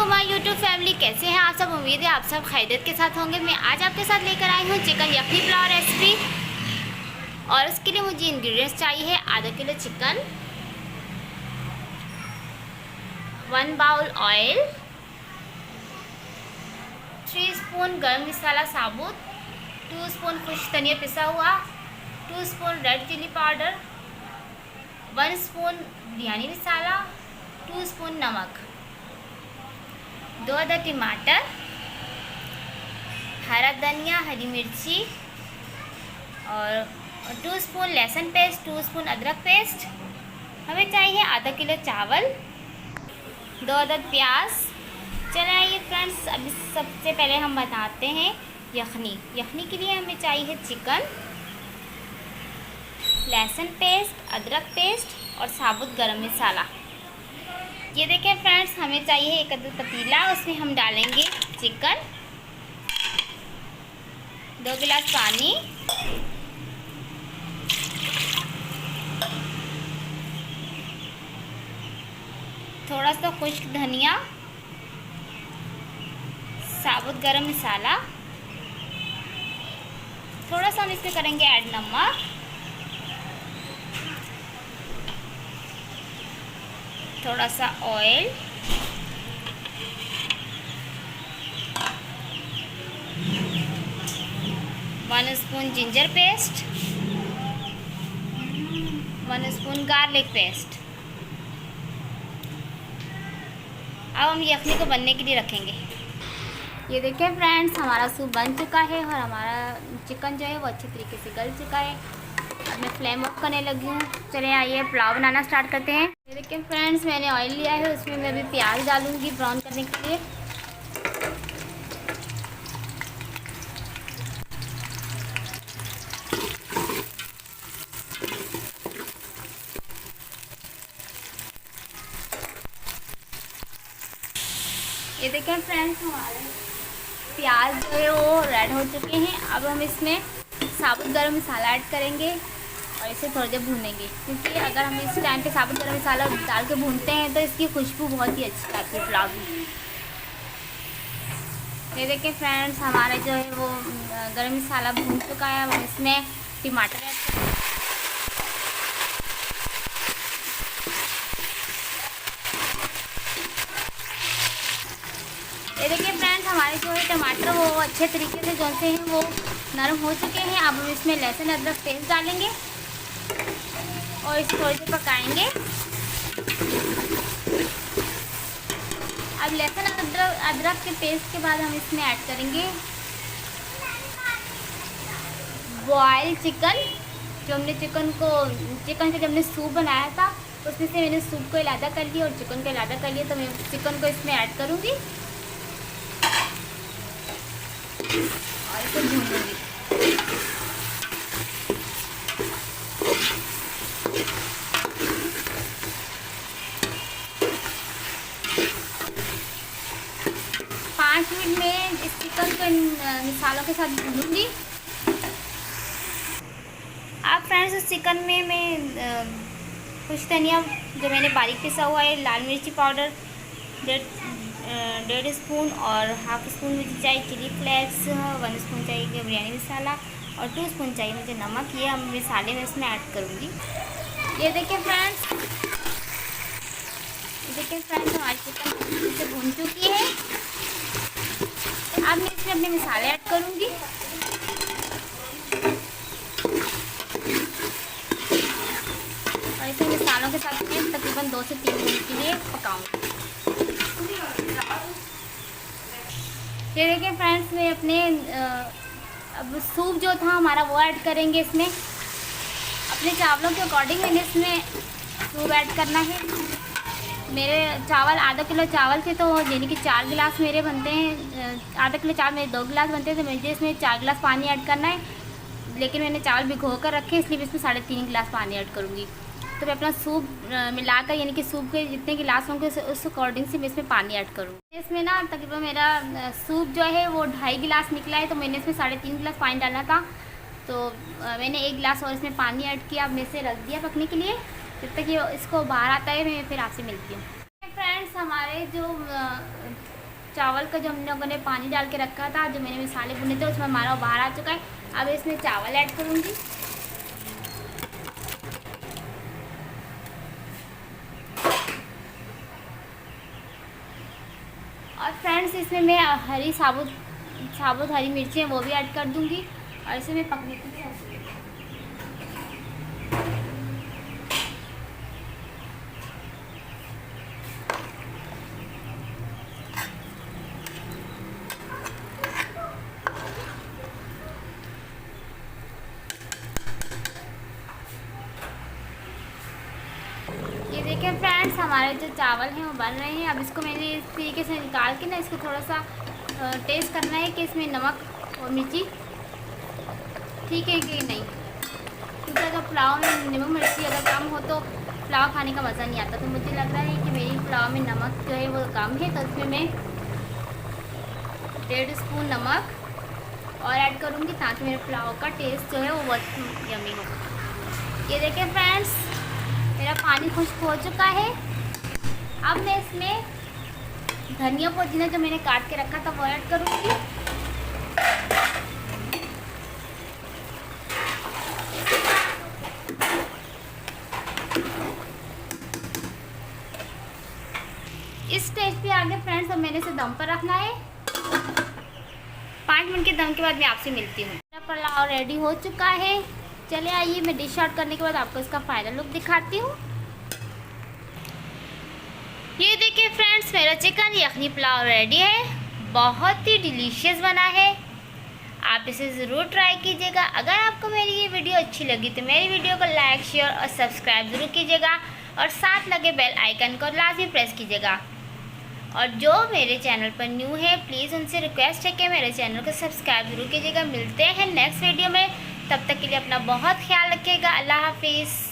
वालेकुम my YouTube family, कैसे हैं आप सब। उम्मीद है आप सब खैरियत के साथ होंगे। मैं आज आपके साथ लेकर आई हूँ चिकन यखनी पुलाव रेसिपी। और उसके लिए मुझे इंग्रेडिएंट्स चाहिए। आधा kilo chicken, 1 bowl oil, 3 spoon garam masala साबुत, 2 स्पून खुश्क धनिया पिसा हुआ, 2 spoon red chilli powder, 1 spoon biryani masala, 2 spoon नमक, 2 अदद टमाटर, हरा धनिया, हरी मिर्ची और 2 स्पून लहसुन पेस्ट, 2 स्पून अदरक पेस्ट। हमें चाहिए आधा किलो चावल, 2 अदद प्याज। चले आइए फ्रेंड्स, अभी सबसे पहले हम बनाते हैं यखनी। यखनी के लिए हमें चाहिए चिकन, लहसुन पेस्ट, अदरक पेस्ट और साबुत गरम मसाला। ये देखें फ्रेंड्स, हमें चाहिए एक अदद पतीला, उसमें हम डालेंगे चिकन, 2 गिलास पानी, थोड़ा सा खुश्क धनिया, साबुत गरम मसाला, थोड़ा सा हम इसमें करेंगे ऐड नमक, थोड़ा सा oil, one spoon ginger paste, 1 spoon garlic paste. अब हम यखनी को बनने के लिए रखेंगे। ये देखिए फ्रेंड्स, हमारा सूप बन चुका है और हमारा चिकन जो है वो अच्छे तरीके से गल चुका है। अब मैं फ्लेम ऑफ करने लगी हूँ। चले आइए पुलाव बनाना स्टार्ट करते हैं। ये देखिए फ्रेंड्स, मैंने ऑयल लिया है, उसमें मैं अभी प्याज डालूँगी ब्राउन करने के लिए। ये देखें फ्रेंड्स, हमारे प्याज जो है वो रेड हो चुके हैं। अब हम इसमें साबुत गरम मसाला ऐड करेंगे और इसे थोड़ी देर भूनेंगे, क्योंकि अगर हम इस टाइम पे साबुत गरम मसाला डाल के भूनते हैं तो इसकी खुशबू बहुत ही अच्छी आती है पुलाव में। ये देखें फ्रेंड्स, हमारा जो है वो गरम मसाला भून चुका है। अब इसमें टमाटर ऐड करेंगे। ये देखिए फ्रेंड्स, हमारे जो है टमाटर वो अच्छे तरीके से जो से हैं वो नरम हो चुके हैं। अब हम इसमें लहसुन अदरक पेस्ट डालेंगे और इसको थोड़ी देर पकाएंगे। अब लहसुन अदरक के पेस्ट के बाद हम इसमें ऐड करेंगे बॉयल चिकन। जो हमने चिकन का जब हमने सूप बनाया था उसमें से मैंने सूप को इलादा कर लिया और चिकन को इलादा कर लिया, तो मैं चिकन को इसमें ऐड करूँगी और इसे भूनूंगी। पाँच मिनट में इस चिकन को इन मसालों के साथ भूनूंगी। अब फ्रेंड्स, इस चिकन में मैं खुश्क धनिया जो मैंने बारीक पिसा हुआ है, लाल मिर्ची पाउडर 1.5 स्पून और हाफ स्पून मुझे चाहिए चिली फ्लेक्स, 1 स्पून चाहिए बिरयानी मसाला और 2 स्पून चाहिए मुझे नमक। ये हम मसाले में इसमें ऐड करूँगी। ये देखिए फ्रेंड्स, हमारी चिकन से भून चुकी है। अब मैं इसमें अपने मसाले ऐड करूँगी। और इसे मसालों के साथ मैं तकरीबन 2 से 3 मिनट के लिए पकाऊँगी। ये देखिए फ्रेंड्स, मैं अपने अब सूप जो था हमारा वो ऐड करेंगे इसमें। अपने चावलों के अकॉर्डिंग मैंने इसमें सूप ऐड करना है। मेरे चावल आधा किलो चावल थे, तो यानी कि 4 गिलास मेरे बनते हैं। आधा किलो चावल मेरे 2 गिलास बनते हैं, तो मुझे इसमें 4 गिलास पानी ऐड करना है। लेकिन मैंने चावल भिगो कर रखे, इसलिए इसमें 3.5 गिलास पानी ऐड करूँगी। तो मैं अपना सूप मिलाकर, यानी कि सूप के जितने गिलास होंगे उस अकॉर्डिंग से मैं इसमें पानी ऐड करूँगी। इसमें ना तकरीबन मेरा सूप जो है वो 2.5 गिलास निकला है, तो मैंने इसमें 3.5 गिलास पानी डालना था। तो मैंने 1 गिलास और इसमें पानी ऐड किया। अब मैं इसे रख दिया पकने के लिए। जब तक ये इसको बाहर आता है मैं फिर आपसे मिलती हूँ। फ्रेंड्स, हमारे जो चावल का जो हम लोगों ने पानी डाल के रखा था, जो मैंने मसाले भुने थे, उसमें हमारा बाहर आ चुका है। अब इसमें चावल ऐड करूँगी। और फ्रेंड्स इसमें मैं हरी साबुत हरी मिर्ची है वो भी ऐड कर दूँगी और इसे मैं पकने के लिए रख दूँगी। ये देखिए फ्रेंड्स, हमारे जो चावल हैं वो बन रहे हैं। अब इसको मैंने इस तरीके से निकाल के ना इसको थोड़ा सा टेस्ट करना है कि इसमें नमक और मिर्ची ठीक है कि नहीं, क्योंकि अगर पुलाव में नमक मिर्ची अगर कम हो तो पुलाव खाने का मज़ा नहीं आता। तो मुझे लग रहा है कि मेरी पुलाव में नमक जो है वो कम है, तो इसमें मैं 1.5 स्पून नमक और ऐड करूँगी ताकि मेरे पुलाव का टेस्ट जो है वो बहुत यम्मी हो। ये देखिए फ्रेंड्स, मेरा पानी खुश्क हो चुका है। अब मैं इसमें धनिया पुदीना जो मैंने काट के रखा था वो ऐड करूँगी। इस स्टेज पे आगे फ्रेंड्स अब मैंने इसे दम पर रखना है। 5 मिनट के दम के बाद मैं आपसे मिलती हूँ। मेरा पुलाव रेडी हो चुका है। चले आइए, मैं डिश आउट करने के बाद आपको इसका फाइनल लुक दिखाती हूँ। ये देखिए फ्रेंड्स, मेरा चिकन यखनी पुलाव रेडी है। बहुत ही डिलीशियस बना है। आप इसे ज़रूर ट्राई कीजिएगा। अगर आपको मेरी ये वीडियो अच्छी लगी तो मेरी वीडियो को लाइक, शेयर और सब्सक्राइब ज़रूर कीजिएगा और साथ लगे बेल आइकन को लाजमी प्रेस कीजिएगा। और जो मेरे चैनल पर न्यू है प्लीज़ उनसे रिक्वेस्ट है कि मेरे चैनल को सब्सक्राइब ज़रूर कीजिएगा। मिलते हैं नेक्स्ट वीडियो में, तब तक के लिए अपना बहुत ख्याल रखिएगा। अल्लाह हाफिज़।